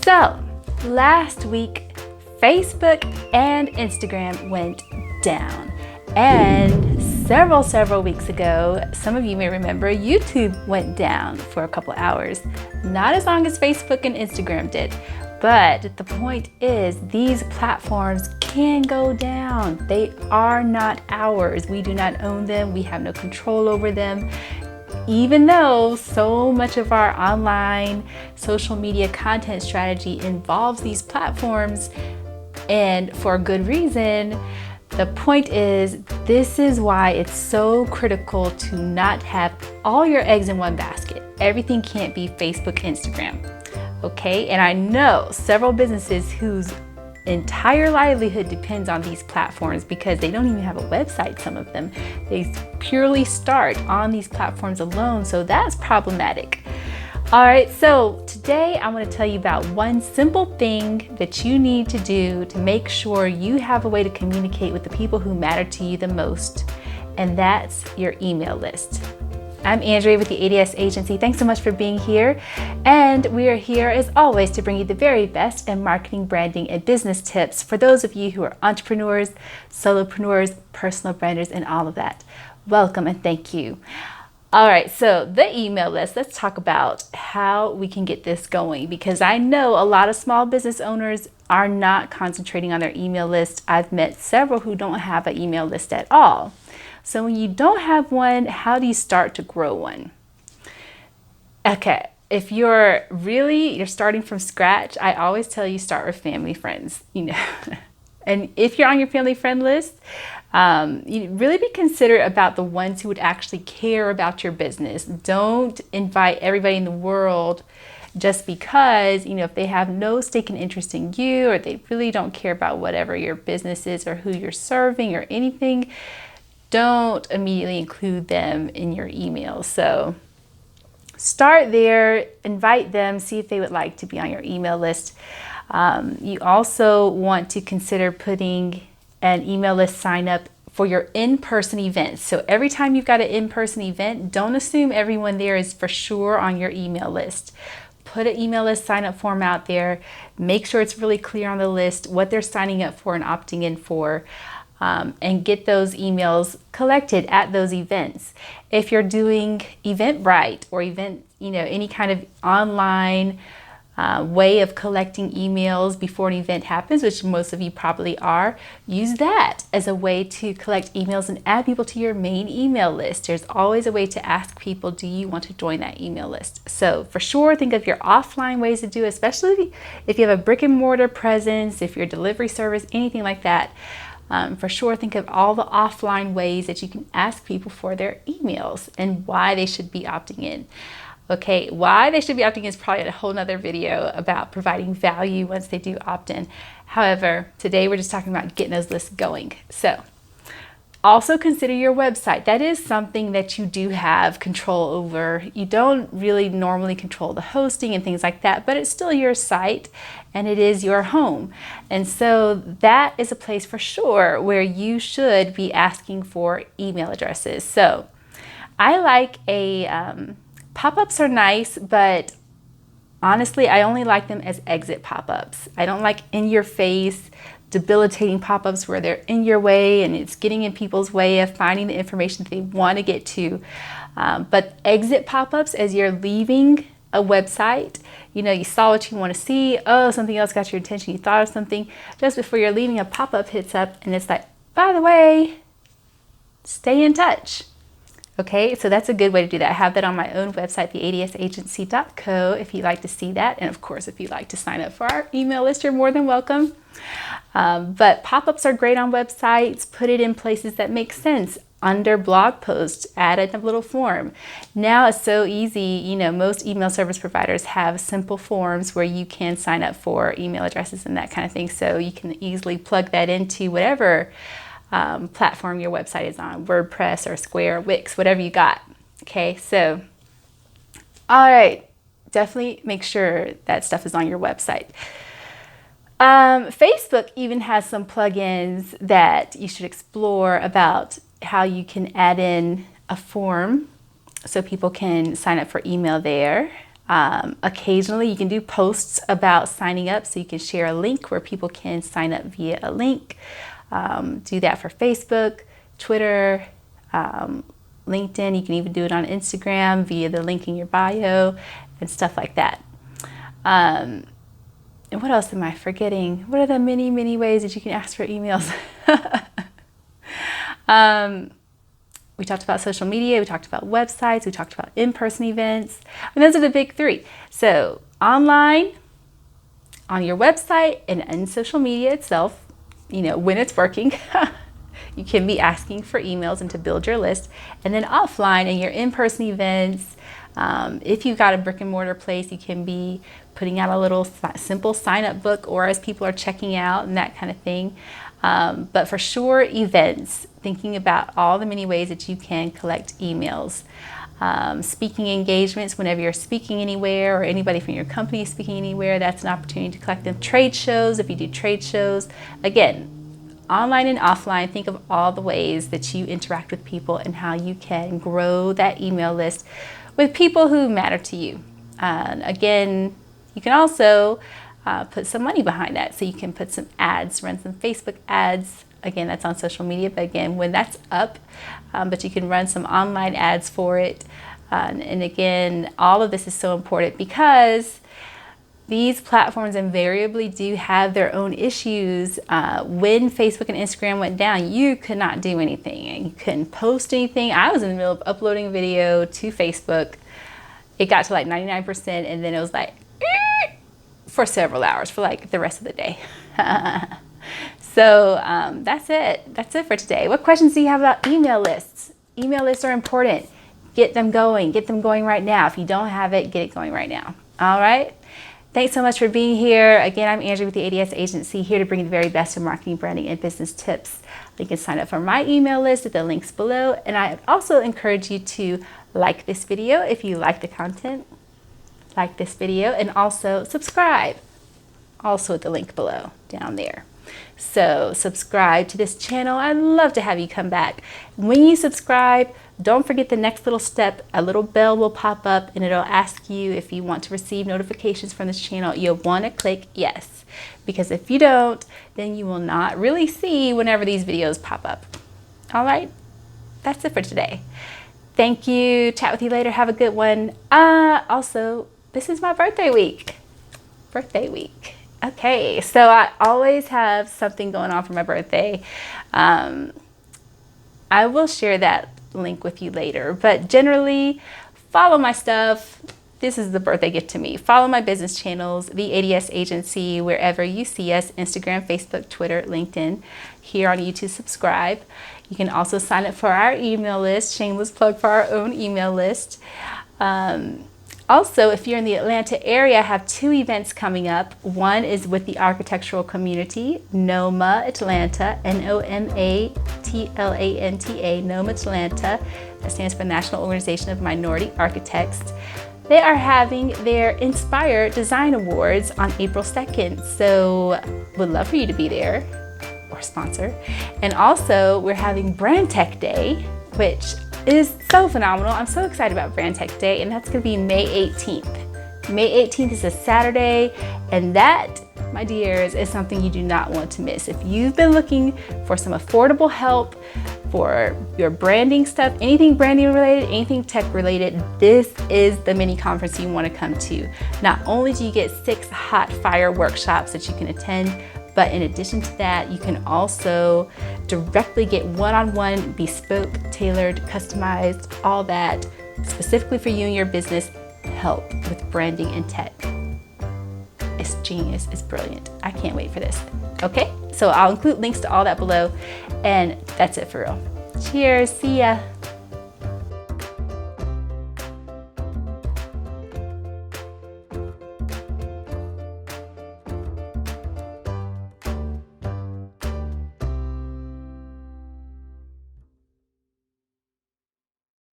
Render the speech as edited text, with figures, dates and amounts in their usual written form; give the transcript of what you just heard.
So, last week, Facebook and Instagram went down. And several weeks ago, some of you may remember, YouTube went down for a couple hours. Not as long as Facebook and Instagram did. But the point is, these platforms can go down. They are not ours. We do not own them. We have no control over them. Even though so much of our online social media content strategy involves these platforms, and for a good reason, the point is, this is why it's so critical to not have all your eggs in one basket. Everything can't be Facebook, Instagram. Okay, and I know several businesses whose entire livelihood depends on these platforms because they don't even have a website, some of them. They purely start on these platforms alone, so that's problematic. All right, so today I want to tell you about one simple thing that you need to do to make sure you have a way to communicate with the people who matter to you the most, and that's your email list. I'm Andrea with the ADS Agency. Thanks so much for being here. And we are here as always to bring you the very best in marketing, branding, and business tips for those of you who are entrepreneurs, solopreneurs, personal branders, and all of that. Welcome and thank you. All right, so the email list, let's talk about how we can get this going, because I know a lot of small business owners are not concentrating on their email list. I've met several who don't have an email list at all. So when you don't have one, how do you start to grow one? Okay, if you're starting from scratch, I always tell you start with family, friends, And if you're on your family friend list, you really be considerate about the ones who would actually care about your business. Don't invite everybody in the world just because, if they have no stake in interest in you, or they really don't care about whatever your business is or who you're serving or anything. Don't immediately include them in your email. So start there, invite them, see if they would like to be on your email list. You also want to consider putting an email list sign up for your in-person events. So every time you've got an in-person event, don't assume everyone there is for sure on your email list. Put an email list sign up form out there. Make sure it's really clear on the list what they're signing up for and opting in for. And get those emails collected at those events. If you're doing Eventbrite or any kind of online way of collecting emails before an event happens, which most of you probably are, use that as a way to collect emails and add people to your main email list. There's always a way to ask people, do you want to join that email list? So for sure, think of your offline ways to do it, especially if you have a brick and mortar presence, if you're a delivery service, anything like that. For sure, think of all the offline ways that you can ask people for their emails and why they should be opting in. Okay, why they should be opting in is probably a whole nother video about providing value once they do opt in. However, today we're just talking about getting those lists going. So also consider your website. That is something that you do have control over. You don't really normally control the hosting and things like that, but it's still your site and it is your home. And so that is a place for sure where you should be asking for email addresses. So I like pop-ups are nice, but honestly, I only like them as exit pop-ups. I don't like in your face, debilitating pop-ups where they're in your way and it's getting in people's way of finding the information that they want to get to. But exit pop-ups as you're leaving a website, you saw what you want to see, something else got your attention, you thought of something, just before you're leaving, a pop-up hits up and it's like, by the way, stay in touch. Okay, so that's a good way to do that. I have that on my own website, theadsagency.co, if you'd like to see that. And of course, if you'd like to sign up for our email list, you're more than welcome. But pop-ups are great on websites. Put it in places that make sense. Under blog posts, add a little form. Now it's so easy. Most email service providers have simple forms where you can sign up for email addresses and that kind of thing. So you can easily plug that into whatever platform your website is on, WordPress or Square, Wix, whatever you got. Okay, so, all right, definitely make sure that stuff is on your website. Facebook even has some plugins that you should explore about how you can add in a form so people can sign up for email there. Occasionally you can do posts about signing up, so you can share a link where people can sign up via a link. Do that for Facebook, Twitter, LinkedIn. You can even do it on Instagram via the link in your bio and stuff like that. And what else am I forgetting? What are the many, many ways that you can ask for emails? We talked about social media, we talked about websites, we talked about in-person events. And those are the big three. So online, on your website, and in social media itself, when it's working, you can be asking for emails and to build your list. And then offline, in your in-person events, if you've got a brick and mortar place, you can be putting out a little simple sign-up book, or as people are checking out and that kind of thing. But for sure, events, thinking about all the many ways that you can collect emails. Speaking engagements, whenever you're speaking anywhere, or anybody from your company is speaking anywhere, that's an opportunity to collect them. Trade shows, if you do trade shows. Again, online and offline, think of all the ways that you interact with people and how you can grow that email list with people who matter to you. Again, you can also put some money behind that. So you can put some ads, run some Facebook ads. Again, that's on social media, but again, when that's up, but you can run some online ads for it. And again, all of this is so important because these platforms invariably do have their own issues. When Facebook and Instagram went down, you could not do anything. You couldn't post anything. I was in the middle of uploading a video to Facebook. It got to like 99%, and then it was like, for several hours, for like the rest of the day. So that's it. That's it for today. What questions do you have about email lists? Email lists are important. Get them going. Get them going right now. If you don't have it, get it going right now. All right. Thanks so much for being here. Again, I'm Andrea with the ADS Agency, here to bring you the very best of marketing, branding, and business tips. You can sign up for my email list at the links below. And I also encourage you to like this video if you like the content. Like this video, and also subscribe, also at the link below down there. So subscribe to this channel. I'd love to have you come back. When you subscribe, don't forget the next little step. A little bell will pop up and it'll ask you if you want to receive notifications from this channel. You'll want to click yes, because if you don't, then you will not really see whenever these videos pop up. All right, that's it for today. Thank you. Chat with you later. Have a good one. Also, this is my birthday week. Okay, so I always have something going on for my birthday. I will share that link with you later, but generally follow my stuff. This is the birthday gift to me. Follow my business channels, the ADS Agency, wherever you see us, Instagram, Facebook, Twitter, LinkedIn. Here on YouTube, subscribe. You can also sign up for our email list. Shameless plug for our own email list. Also, if you're in the Atlanta area, I have 2 events coming up. One is with the architectural community, NOMA Atlanta, NOMATLANTA, NOMA Atlanta. That stands for National Organization of Minority Architects. They are having their Inspire Design Awards on April 2nd. So would love for you to be there or sponsor. And also we're having BRANDTECH Day, which is so phenomenal. I'm so excited about BRANDTECH Day, and that's gonna be May 18th. May 18th is a Saturday, and that, my dears, is something you do not want to miss. If you've been looking for some affordable help for your branding stuff, anything branding related, anything tech related, this is the mini conference you wanna come to. Not only do you get 6 hot fire workshops that you can attend, but in addition to that, you can also directly get one-on-one, bespoke, tailored, customized, all that, specifically for you and your business, help with branding and tech. It's genius, it's brilliant. I can't wait for this. Okay, so I'll include links to all that below, and that's it for real. Cheers, see ya.